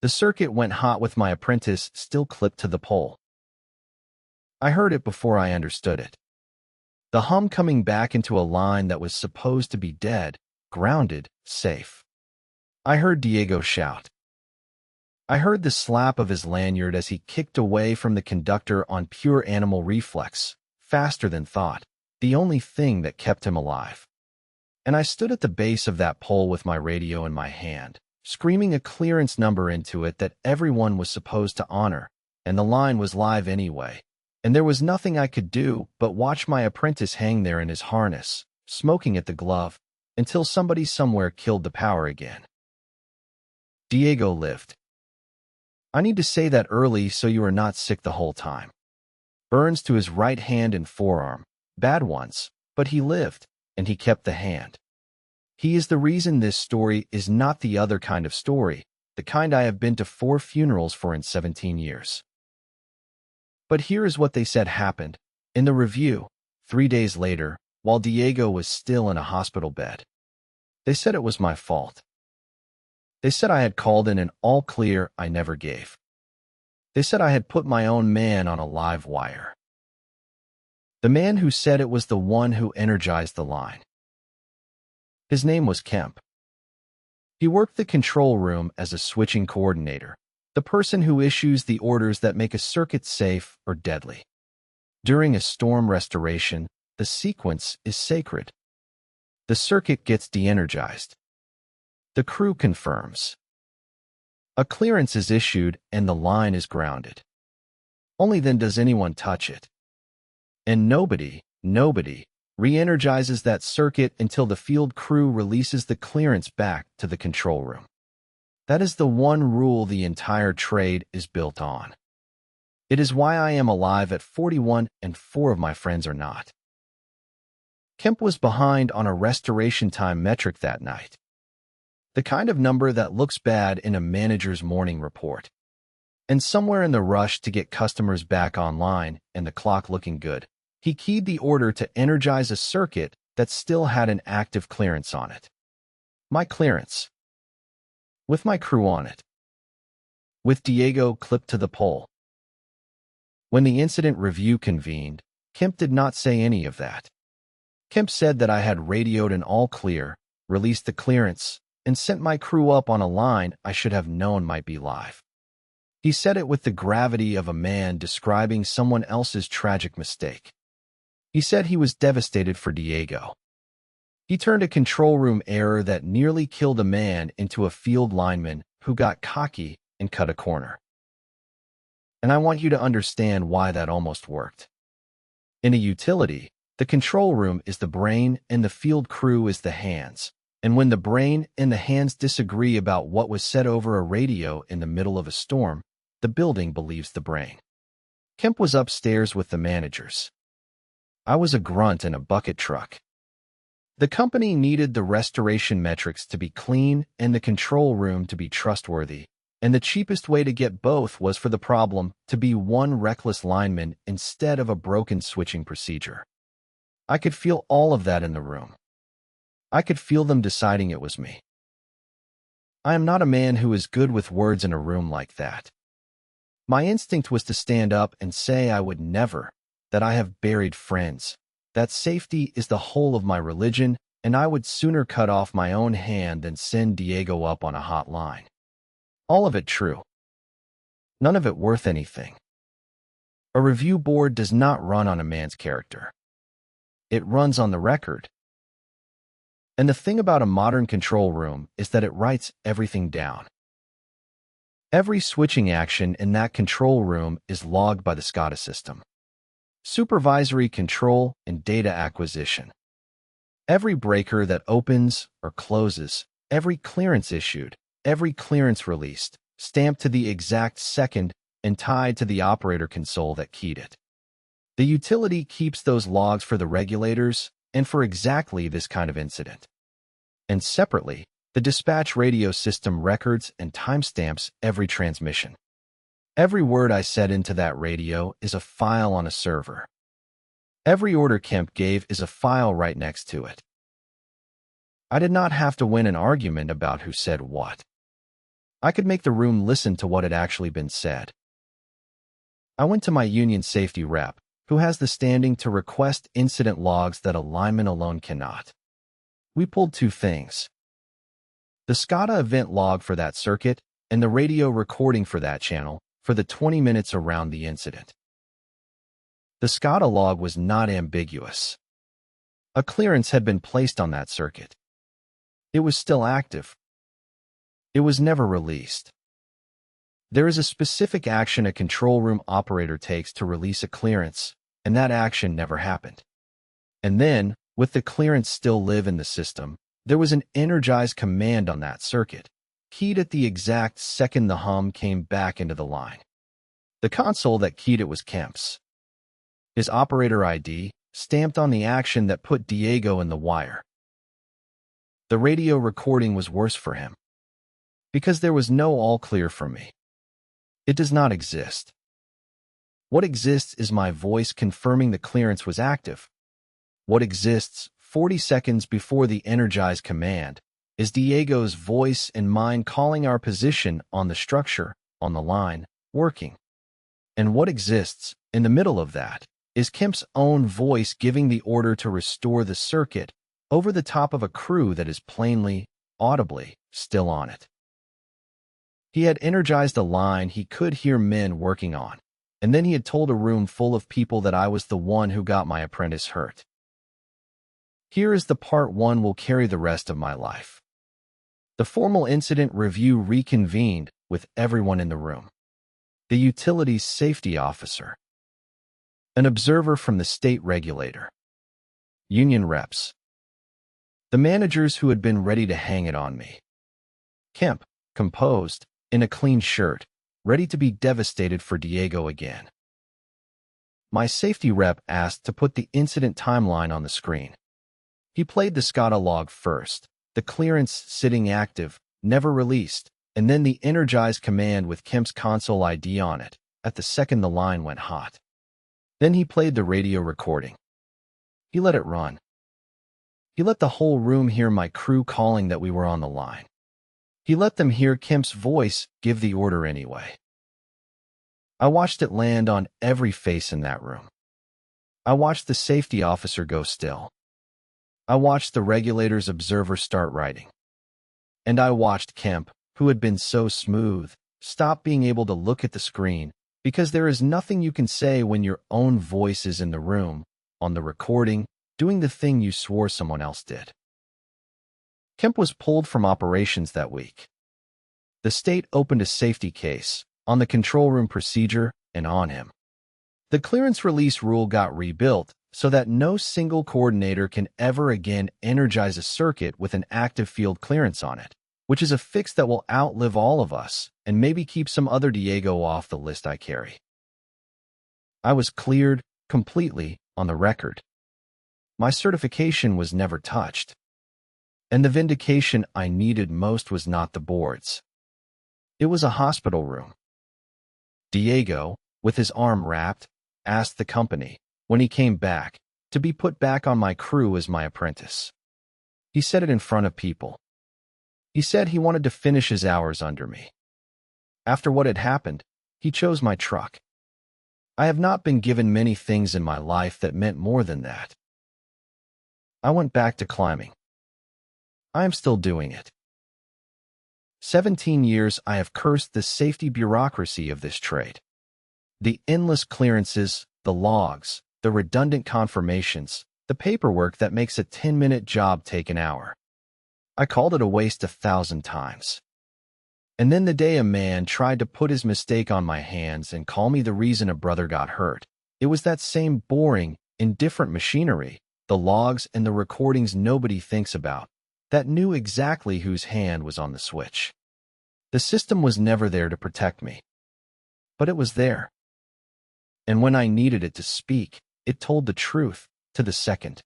The circuit went hot with my apprentice still clipped to the pole. I heard it before I understood it. The hum coming back into a line that was supposed to be dead, grounded, safe. I heard Diego shout. I heard the slap of his lanyard as he kicked away from the conductor on pure animal reflex, faster than thought, the only thing that kept him alive. And I stood at the base of that pole with my radio in my hand, screaming a clearance number into it that everyone was supposed to honor, and the line was live anyway, and there was nothing I could do but watch my apprentice hang there in his harness, smoking at the glove, until somebody somewhere killed the power again. Diego lived. I need to say that early so you are not sick the whole time. Burns to his right hand and forearm, bad ones, but he lived, and he kept the hand. He is the reason this story is not the other kind of story, the kind I have been to 4 funerals for in 17 years. But here is what they said happened. In the review, 3 days later, while Diego was still in a hospital bed. They said it was my fault. They said I had called in an all clear I never gave. They said I had put my own man on a live wire. The man who said it was the one who energized the line. His name was Kemp. He worked the control room as a switching coordinator, the person who issues the orders that make a circuit safe or deadly. During a storm restoration, the sequence is sacred. The circuit gets de-energized. The crew confirms. A clearance is issued and the line is grounded. Only then does anyone touch it. And nobody re-energizes that circuit until the field crew releases the clearance back to the control room. That is the one rule the entire trade is built on. It is why I am alive at 41 and 4 of my friends are not. Kemp was behind on a restoration time metric that night. The kind of number that looks bad in a manager's morning report. And somewhere in the rush to get customers back online and the clock looking good, he keyed the order to energize a circuit that still had an active clearance on it. My clearance. With my crew on it. With Diego clipped to the pole. When the incident review convened, Kemp did not say any of that. Kemp said that I had radioed an all clear, released the clearance, and sent my crew up on a line I should have known might be live. He said it with the gravity of a man describing someone else's tragic mistake. He said he was devastated for Diego. He turned a control room error that nearly killed a man into a field lineman who got cocky and cut a corner. And I want you to understand why that almost worked. In a utility, the control room is the brain and the field crew is the hands. And when the brain and the hands disagree about what was said over a radio in the middle of a storm, the building believes the brain. Kemp was upstairs with the managers. I was a grunt in a bucket truck. The company needed the restoration metrics to be clean and the control room to be trustworthy, and the cheapest way to get both was for the problem to be one reckless lineman instead of a broken switching procedure. I could feel all of that in the room. I could feel them deciding it was me. I am not a man who is good with words in a room like that. My instinct was to stand up and say I would never, that I have buried friends, that safety is the whole of my religion, and I would sooner cut off my own hand than send Diego up on a hot line. All of it true. None of it worth anything. A review board does not run on a man's character. It runs on the record. And the thing about a modern control room is that it writes everything down. Every switching action in that control room is logged by the SCADA system. Supervisory control and data acquisition. Every breaker that opens or closes, every clearance issued, every clearance released, stamped to the exact second and tied to the operator console that keyed it. The utility keeps those logs for the regulators and for exactly this kind of incident. And separately, the dispatch radio system records and timestamps every transmission. Every word I said into that radio is a file on a server. Every order Kemp gave is a file right next to it. I did not have to win an argument about who said what. I could make the room listen to what had actually been said. I went to my union safety rep, who has the standing to request incident logs that a lineman alone cannot. We pulled two things: the SCADA event log for that circuit and the radio recording for that channel for the 20 minutes around the incident. The SCADA log was not ambiguous. A clearance had been placed on that circuit. It was still active. It was never released. There is a specific action a control room operator takes to release a clearance, and that action never happened. And then, with the clearance still live in the system, there was an energized command on that circuit, keyed at the exact second the hum came back into the line. The console that keyed it was Kemp's. His operator ID, stamped on the action that put Diego in the wire. The radio recording was worse for him, because there was no all clear from me. It does not exist. What exists is my voice confirming the clearance was active. What exists 40 seconds before the energized command is Diego's voice and mine calling our position on the structure, on the line, working. And what exists in the middle of that is Kemp's own voice giving the order to restore the circuit over the top of a crew that is plainly, audibly, still on it. He had energized a line he could hear men working on, and then he had told a room full of people that I was the one who got my apprentice hurt. Here is the part one will carry the rest of my life. The formal incident review reconvened with everyone in the room. The utilities safety officer, an observer from the state regulator, union reps, the managers who had been ready to hang it on me. Kemp, composed, in a clean shirt, ready to be devastated for Diego again. My safety rep asked to put the incident timeline on the screen. He played the SCADA log first, the clearance sitting active, never released, and then the energized command with Kemp's console ID on it, at the second the line went hot. Then he played the radio recording. He let it run. He let the whole room hear my crew calling that we were on the line. He let them hear Kemp's voice give the order anyway. I watched it land on every face in that room. I watched the safety officer go still. I watched the regulator's observer start writing. And I watched Kemp, who had been so smooth, stop being able to look at the screen, because there is nothing you can say when your own voice is in the room, on the recording, doing the thing you swore someone else did. Kemp was pulled from operations that week. The state opened a safety case on the control room procedure and on him. The clearance release rule got rebuilt so that no single coordinator can ever again energize a circuit with an active field clearance on it, which is a fix that will outlive all of us and maybe keep some other Diego off the list I carry. I was cleared completely on the record. My certification was never touched. And the vindication I needed most was not the boards. It was a hospital room. Diego, with his arm wrapped, asked the company, when he came back, to be put back on my crew as my apprentice. He said it in front of people. He said he wanted to finish his hours under me. After what had happened, he chose my truck. I have not been given many things in my life that meant more than that. I went back to climbing. I am still doing it. 17 years I have cursed the safety bureaucracy of this trade. The endless clearances, the logs, the redundant confirmations, the paperwork that makes a 10-minute job take an hour. I called it a waste 1,000 times. And then the day a man tried to put his mistake on my hands and call me the reason a brother got hurt, it was that same boring, indifferent machinery, the logs and the recordings nobody thinks about, that knew exactly whose hand was on the switch. The system was never there to protect me. But it was there. And when I needed it to speak, it told the truth, to the second.